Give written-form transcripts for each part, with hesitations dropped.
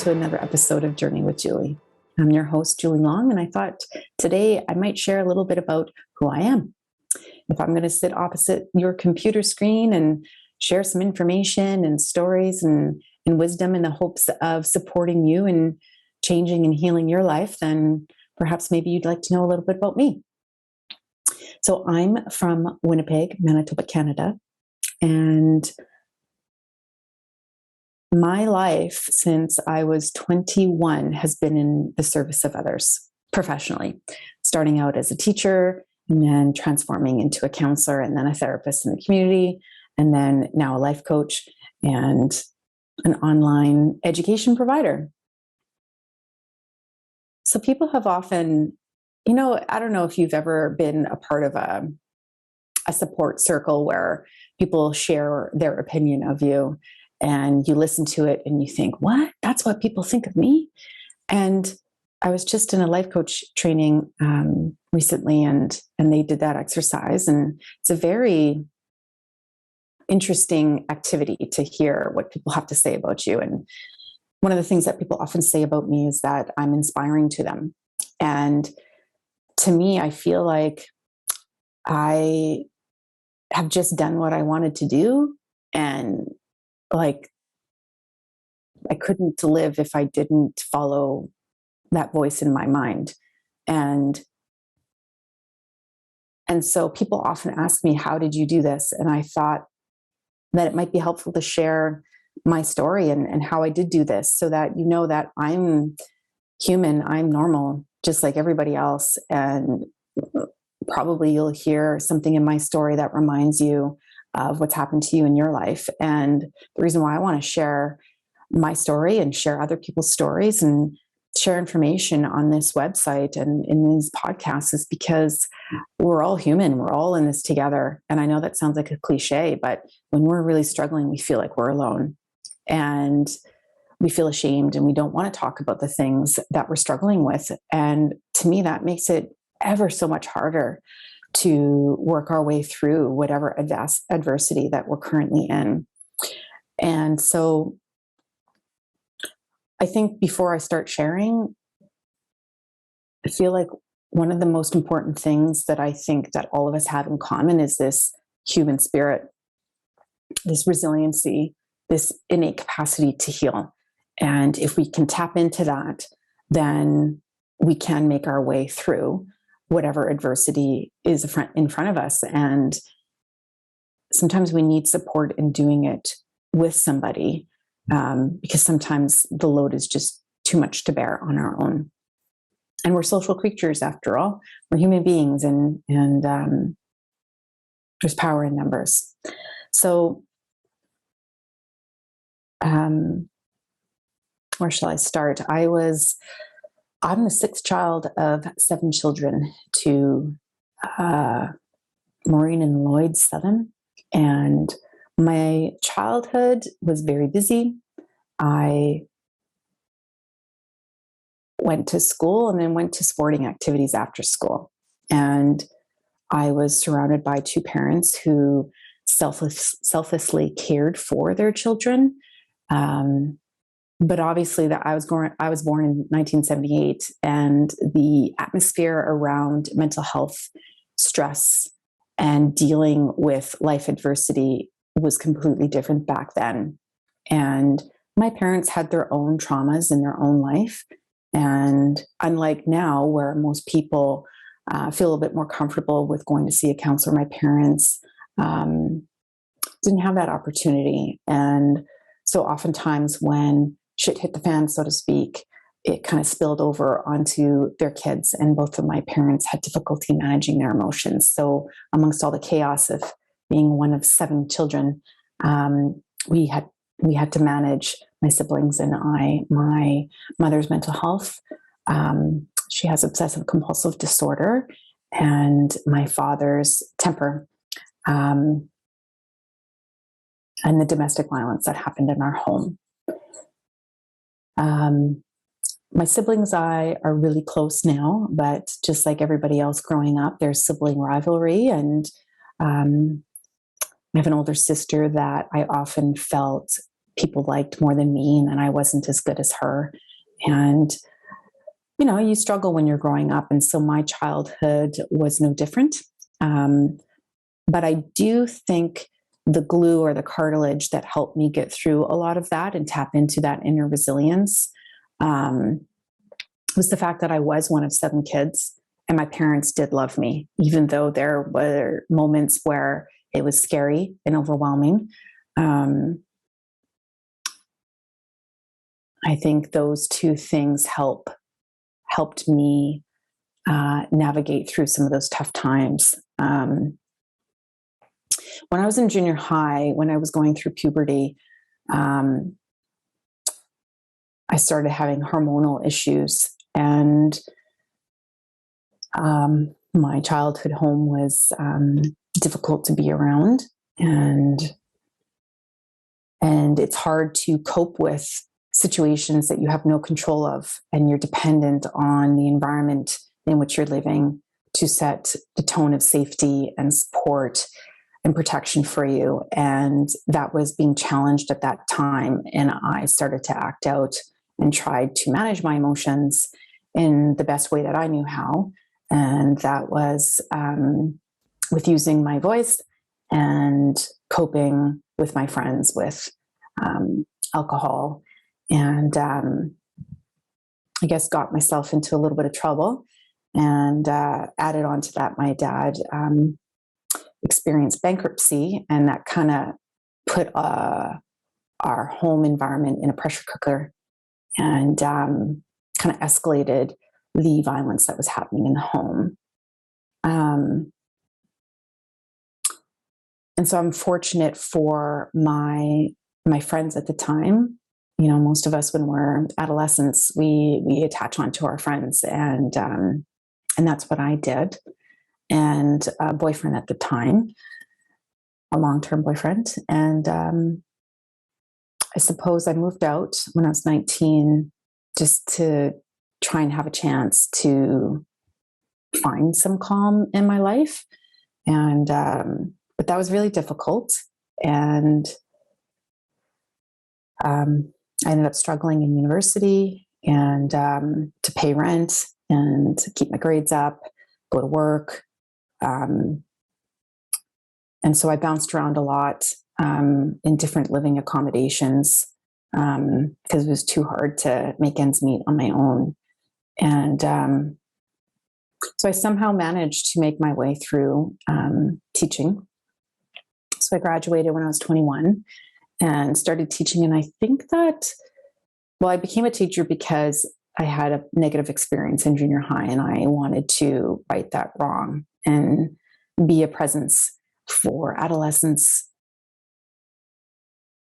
to another episode of Journey with Julie. I'm your host, Julie Long, and I thought today I might share a little bit about who I am. If I'm going to sit opposite your computer screen and share some information and stories and wisdom in the hopes of supporting you and changing and healing your life, then perhaps maybe you'd like to know a little bit about me. So I'm from Winnipeg, Manitoba, Canada, and my life since I was 21 has been in the service of others professionally, starting out as a teacher and then transforming into a counselor and then a therapist in the community, and then now a life coach and an online education provider. So people have often, I don't know if you've ever been a part of a support circle where people share their opinion of you. And you listen to it and you think, what? That's what people think of me? And I was just in a life coach training recently, and they did that exercise. And it's a very interesting activity to hear what people have to say about you. And one of the things that people often say about me is that I'm inspiring to them. And to me, I feel like I have just done what I wanted to do. And like, I couldn't live if I didn't follow that voice in my mind. And so people often ask me, how did you do this? And I thought that it might be helpful to share my story and how I did do this, so that you know that I'm human, I'm normal, just like everybody else. And probably you'll hear something in my story that reminds you of what's happened to you in your life. And the reason why I want to share my story and share other people's stories and share information on this website and in these podcasts is because we're all human. We're all in this together. And I know that sounds like a cliche, but when we're really struggling, we feel like we're alone and we feel ashamed and we don't want to talk about the things that we're struggling with. And to me, that makes it ever so much harder to work our way through whatever adversity that we're currently in. And so I think before I start sharing, I feel like one of the most important things that I think that all of us have in common is this human spirit, this resiliency, this innate capacity to heal. And if we can tap into that, then we can make our way through whatever adversity is in front of us. And sometimes we need support in doing it with somebody, because sometimes the load is just too much to bear on our own. And we're social creatures after all. We're human beings, and there's power in numbers. So where shall I start? I'm the sixth child of 7 children to Maureen and Lloyd Southern. And my childhood was very busy. I went to school and then went to sporting activities after school. And I was surrounded by 2 parents who selflessly cared for their children. But obviously that I was born in 1978, and the atmosphere around mental health, stress, and dealing with life adversity was completely different back then. And my parents had their own traumas in their own life. And unlike now, where most people feel a bit more comfortable with going to see a counselor, my parents didn't have that opportunity. And so oftentimes when shit hit the fan, so to speak, it kind of spilled over onto their kids. And both of my parents had difficulty managing their emotions. So amongst all the chaos of being one of 7 children, we had to manage, my siblings and I, my mother's mental health. She has obsessive compulsive disorder, and my father's temper, and the domestic violence that happened in our home. My siblings and I are really close now, but just like everybody else growing up, there's sibling rivalry. And I have an older sister that I often felt people liked more than me, and then I wasn't as good as her. And, you struggle when you're growing up. And so my childhood was no different. But I do think the glue or the cartilage that helped me get through a lot of that and tap into that inner resilience was the fact that I was one of 7 kids, and my parents did love me, even though there were moments where it was scary and overwhelming. I think those 2 things helped me navigate through some of those tough times. When I was in junior high, when I was going through puberty, I started having hormonal issues, and my childhood home was difficult to be around, and it's hard to cope with situations that you have no control of, and you're dependent on the environment in which you're living to set the tone of safety and support and protection for you. And that was being challenged at that time. And I started to act out and tried to manage my emotions in the best way that I knew how. And that was with using my voice and coping with my friends with alcohol. And I guess got myself into a little bit of trouble. And added on to that, my dad experienced bankruptcy, and that kind of put our home environment in a pressure cooker, and kind of escalated the violence that was happening in the home. And so I'm fortunate for my friends at the time. Most of us, when we're adolescents, we attach onto our friends, and that's what I did. And a boyfriend at the time, a long-term boyfriend. And I suppose I moved out when I was 19 just to try and have a chance to find some calm in my life. And but that was really difficult. And I ended up struggling in university and to pay rent and to keep my grades up, go to work. And so I bounced around a lot in different living accommodations because it was too hard to make ends meet on my own. And so I somehow managed to make my way through teaching. So I graduated when I was 21 and started teaching. And I think that, I became a teacher because I had a negative experience in junior high, and I wanted to right that wrong and be a presence for adolescents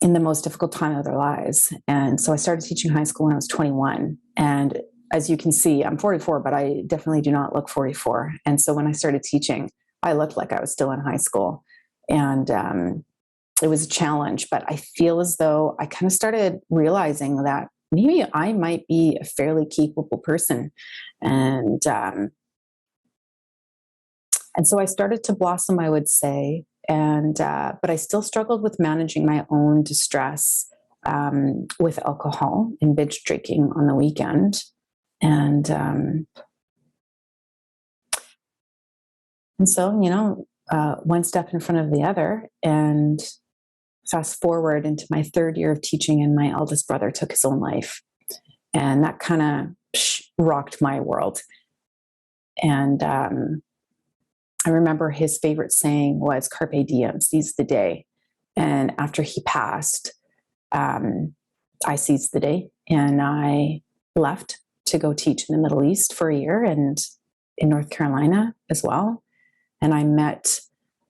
in the most difficult time of their lives. And so I started teaching high school when I was 21. And as you can see, I'm 44, but I definitely do not look 44. And so when I started teaching, I looked like I was still in high school. And it was a challenge, but I feel as though I kind of started realizing that maybe I might be a fairly capable person. And so I started to blossom, I would say. And but I still struggled with managing my own distress with alcohol and binge drinking on the weekend. And so, one step in front of the other. And fast forward into my 3rd year of teaching, and my eldest brother took his own life. And that kind of rocked my world. And I remember his favorite saying was "Carpe diem," seize the day. And after he passed, I seized the day, and I left to go teach in the Middle East for a year, and in North Carolina as well. And I met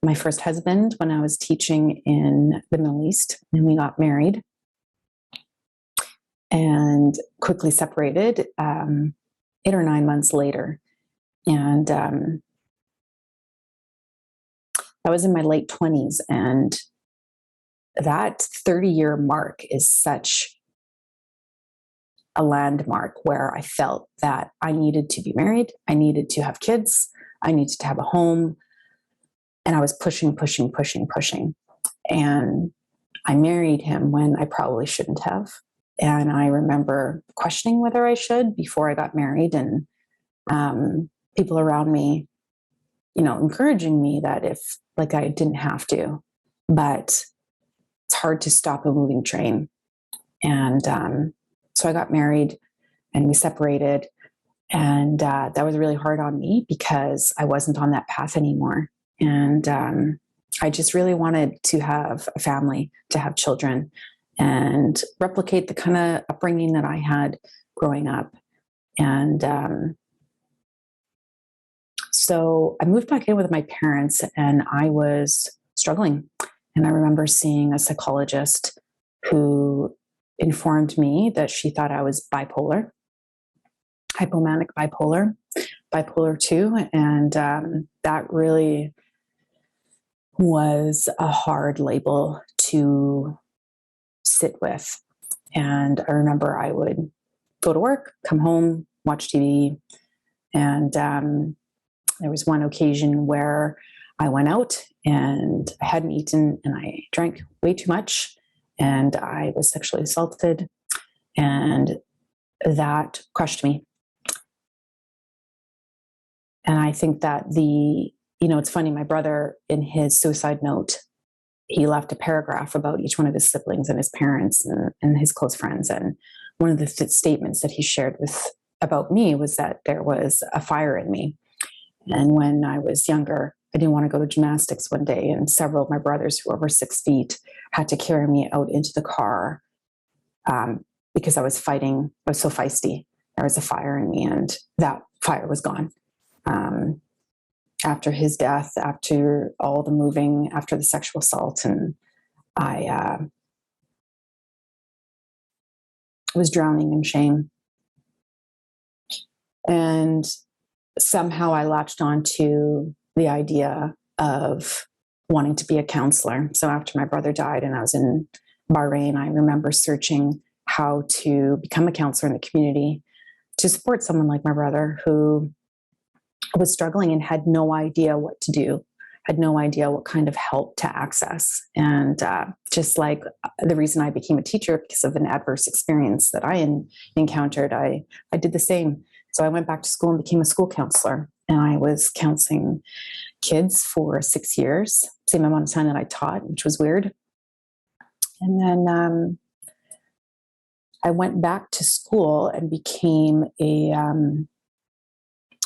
my first husband when I was teaching in the Middle East, and we got married and quickly separated 8 or 9 months later. And that was in my late 20s. And that 30-year mark is such a landmark where I felt that I needed to be married. I needed to have kids. I needed to have a home. And I was pushing. And I married him when I probably shouldn't have. And I remember questioning whether I should before I got married, and people around me, encouraging me that if like I didn't have to, but it's hard to stop a moving train. And so I got married and we separated. And that was really hard on me because I wasn't on that path anymore. And I just really wanted to have a family, to have children, and replicate the kind of upbringing that I had growing up. And so I moved back in with my parents, and I was struggling. And I remember seeing a psychologist who informed me that she thought I was bipolar, hypomanic bipolar 2. And that really was a hard label to sit with. And I remember I would go to work, come home, watch TV. And there was one occasion where I went out and I hadn't eaten and I drank way too much and I was sexually assaulted, and that crushed me. And I think that it's funny, my brother, in his suicide note, he left a paragraph about each one of his siblings and his parents and his close friends. And one of the statements that he shared about me was that there was a fire in me. And when I was younger, I didn't want to go to gymnastics one day, and several of my brothers who were over 6 feet had to carry me out into the car because I was fighting. I was so feisty. There was a fire in me, and that fire was gone. After his death, after all the moving, after the sexual assault, and I was drowning in shame. And somehow I latched onto the idea of wanting to be a counselor. So after my brother died and I was in Bahrain, I remember searching how to become a counselor in the community to support someone like my brother who was struggling and had no idea what to do, had no idea what kind of help to access. And just like the reason I became a teacher because of an adverse experience that I encountered, I did the same. So I went back to school and became a school counselor. And I was counseling kids for 6 years, same amount of time that I taught, which was weird. And then I went back to school and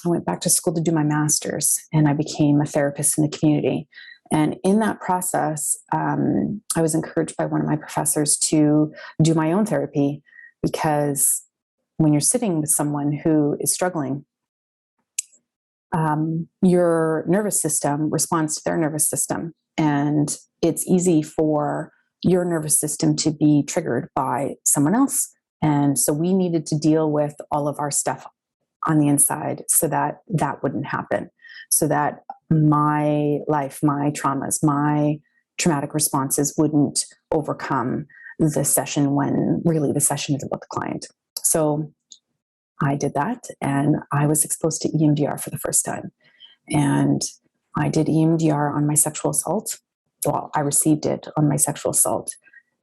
I went back to school to do my master's, and I became a therapist in the community. And in that process, I was encouraged by one of my professors to do my own therapy, because when you're sitting with someone who is struggling, your nervous system responds to their nervous system. And it's easy for your nervous system to be triggered by someone else. And so we needed to deal with all of our stuff on the inside so that that wouldn't happen, so that my life, my traumas, my traumatic responses wouldn't overcome the session when really the session is about the client. So I did that, and I was exposed to EMDR for the first time. And I did EMDR on my sexual assault. Well, I received it on my sexual assault.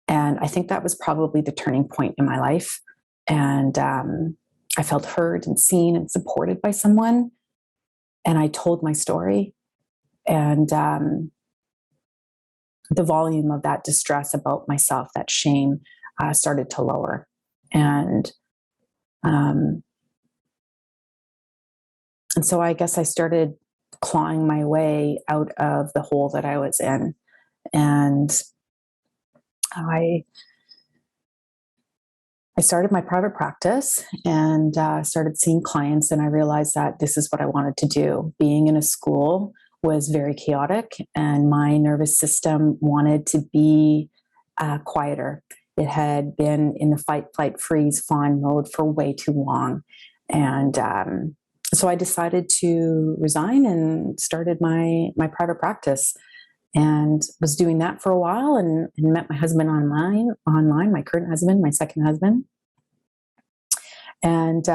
And I think that was probably the turning point in my life. And I felt heard and seen and supported by someone. And I told my story. And the volume of that distress about myself, that shame, started to lower. And so I guess I started clawing my way out of the hole that I was in. And I started my private practice and started seeing clients, and I realized that this is what I wanted to do. Being in a school was very chaotic, and my nervous system wanted to be quieter. It had been in the fight, flight, freeze, fawn mode for way too long. And so I decided to resign and started my private practice, and was doing that for a while, and met my husband online, my current husband, my second husband, and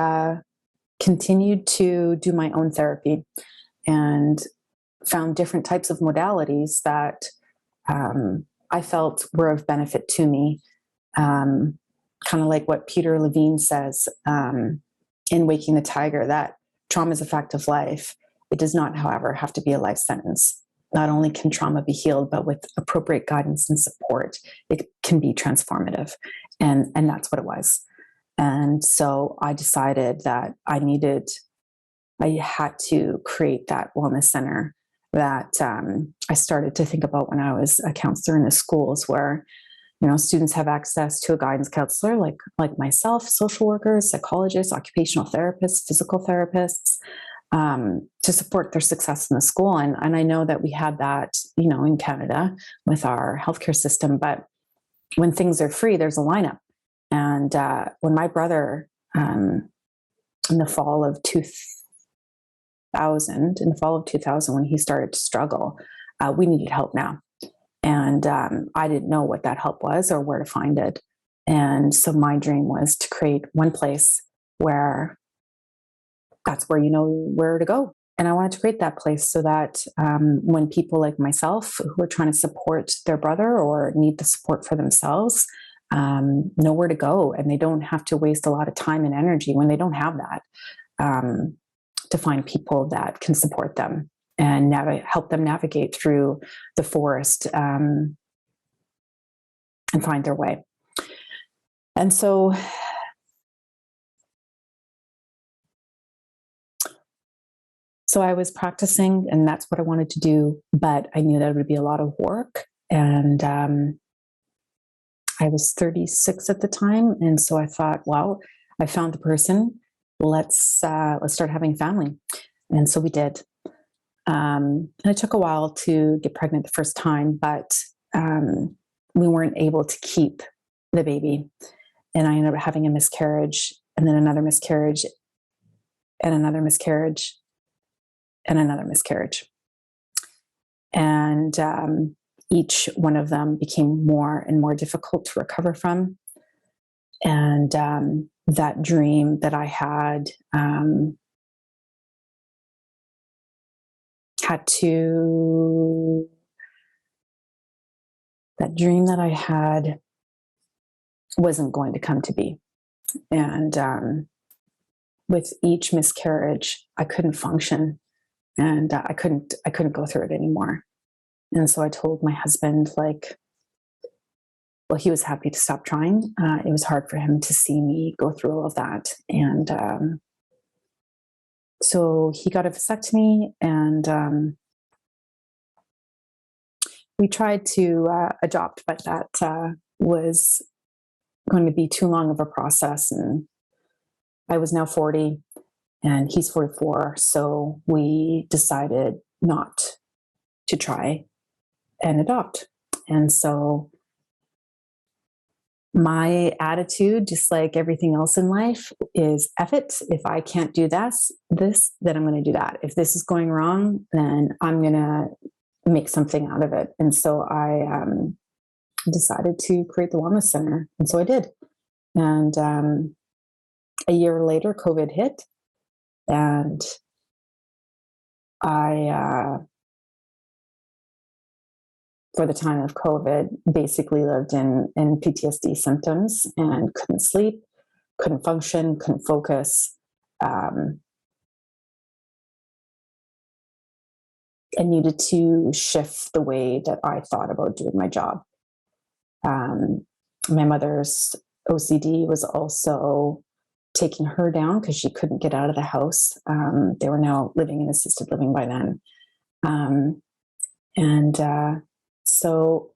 continued to do my own therapy, and found different types of modalities that I felt were of benefit to me. Kind of like what Peter Levine says in Waking the Tiger, that trauma is a fact of life. It does not, however, have to be a life sentence. Not only can trauma be healed, but with appropriate guidance and support, it can be transformative. And that's what it was. And so I decided that I had to create that wellness center that I started to think about when I was a counselor in the schools, where students have access to a guidance counselor like myself, social workers, psychologists, occupational therapists, physical therapists, to support their success in the school. And I know that we had that, in Canada with our healthcare system, but when things are free, there's a lineup. And when my brother, in the fall of 2000, when he started to struggle, we needed help now. And I didn't know what that help was or where to find it. And so my dream was to create one place where that's where you know where to go. And I wanted to create that place so that when people like myself who are trying to support their brother or need the support for themselves know where to go, and they don't have to waste a lot of time and energy when they don't have that, to find people that can support them and help them navigate through the forest and find their way. And so I was practicing, and that's what I wanted to do, but I knew that it would be a lot of work. And I was 36 at the time. And so I thought, well, I found the person. Let's start having family. And so we did. And it took a while to get pregnant the first time, but we weren't able to keep the baby. And I ended up having a miscarriage, and then another miscarriage, and another miscarriage, and another miscarriage. And each one of them became more and more difficult to recover from. And that dream that I had wasn't going to come to be. And with each miscarriage, I couldn't function, and I couldn't go through it anymore. And so I told my husband, he was happy to stop trying. It was hard for him to see me go through all of that. And so he got a vasectomy, and we tried to adopt, but that was going to be too long of a process. And I was now 40 and he's 44. So we decided not to try and adopt. And so my attitude, just like everything else in life, is F it. If I can't do this, then I'm going to do that. If this is going wrong, then I'm going to make something out of it. And so I decided to create the Wellness Center. And so I did. And a year later, COVID hit. And I, for the time of COVID, basically lived in PTSD symptoms and couldn't sleep, couldn't function, couldn't focus. I needed to shift the way that I thought about doing my job. My mother's OCD was also taking her down because she couldn't get out of the house. They were now living in assisted living by then. So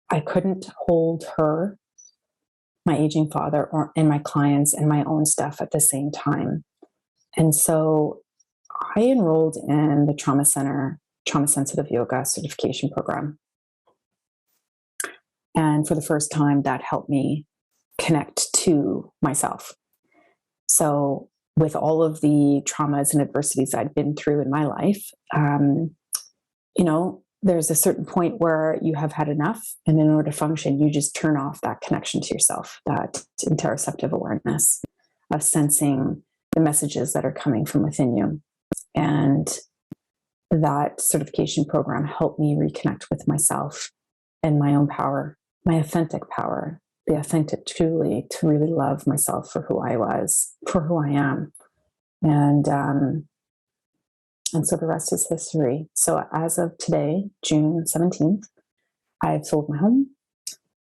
I couldn't hold her, my aging father, and my clients and my own stuff at the same time. And so I enrolled in the Trauma Center Trauma Sensitive Yoga Certification Program. And for the first time, that helped me connect to myself. So with all of the traumas and adversities I'd been through in my life, there's a certain point where you have had enough. And in order to function, you just turn off that connection to yourself, that interoceptive awareness of sensing the messages that are coming from within you. And that certification program helped me reconnect with myself in my own power, my authentic power, the authentic Julie, to really love myself for who I was, for who I am. And so the rest is history. So as of today, June 17th, I've sold my home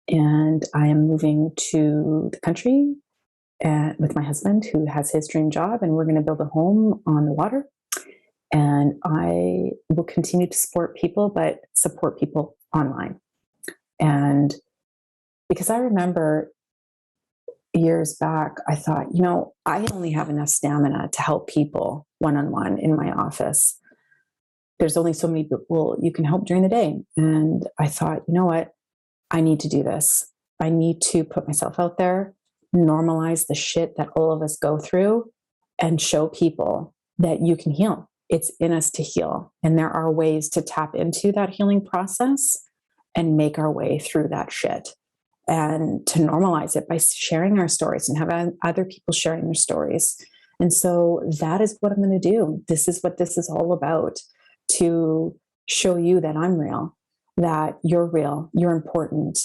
and I am moving to the country with my husband, who has his dream job, and we're going to build a home on the water. And I will continue to support people, but support people online. And because I remember years back, I thought, I only have enough stamina to help people one-on-one in my office. There's only so many people you can help during the day. And I thought, you know what? I need to do this. I need to put myself out there, normalize the shit that all of us go through, and show people that you can heal. It's in us to heal. And there are ways to tap into that healing process and make our way through that shit. And to normalize it by sharing our stories and have other people sharing their stories. And so that is what I'm going to do. This is what this is all about, to show you that I'm real, that you're real, you're important,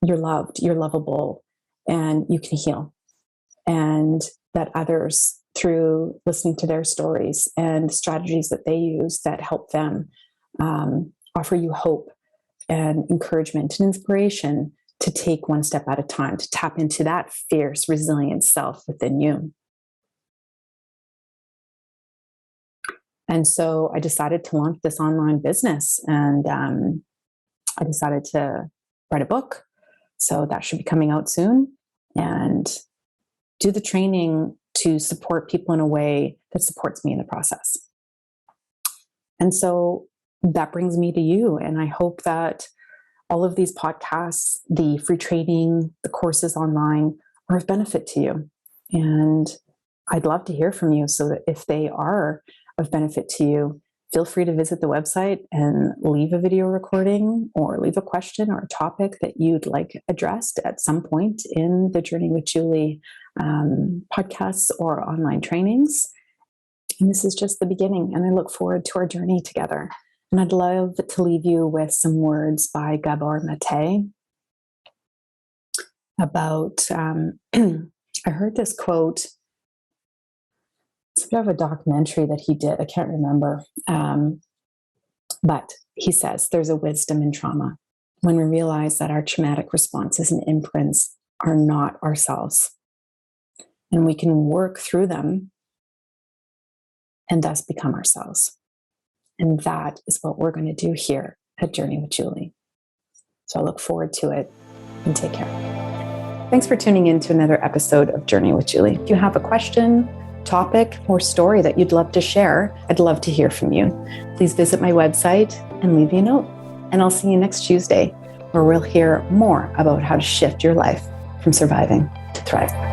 you're loved, you're lovable, and you can heal. And that others, through listening to their stories and strategies that they use that help them, offer you hope and encouragement and inspiration to take one step at a time, to tap into that fierce, resilient self within you. And so I decided to launch this online business, and I decided to write a book. So that should be coming out soon, and do the training to support people in a way that supports me in the process. And so that brings me to you. And I hope that all of these podcasts, the free training, the courses online, are of benefit to you. And I'd love to hear from you. So that if they are of benefit to you, feel free to visit the website and leave a video recording or leave a question or a topic that you'd like addressed at some point in the Journey with Julie podcasts or online trainings. And this is just the beginning, and I look forward to our journey together. And I'd love to leave you with some words by Gabor Mate about, I heard this quote. It's a bit of a documentary that he did. I can't remember. But he says, there's a wisdom in trauma when we realize that our traumatic responses and imprints are not ourselves. And we can work through them and thus become ourselves. And that is what we're going to do here at Journey with Julie. So I look forward to it, and take care. Thanks for tuning in to another episode of Journey with Julie. If you have a question, topic, or story that you'd love to share, I'd love to hear from you. Please visit my website and leave me a note. And I'll see you next Tuesday, where we'll hear more about how to shift your life from surviving to thriving.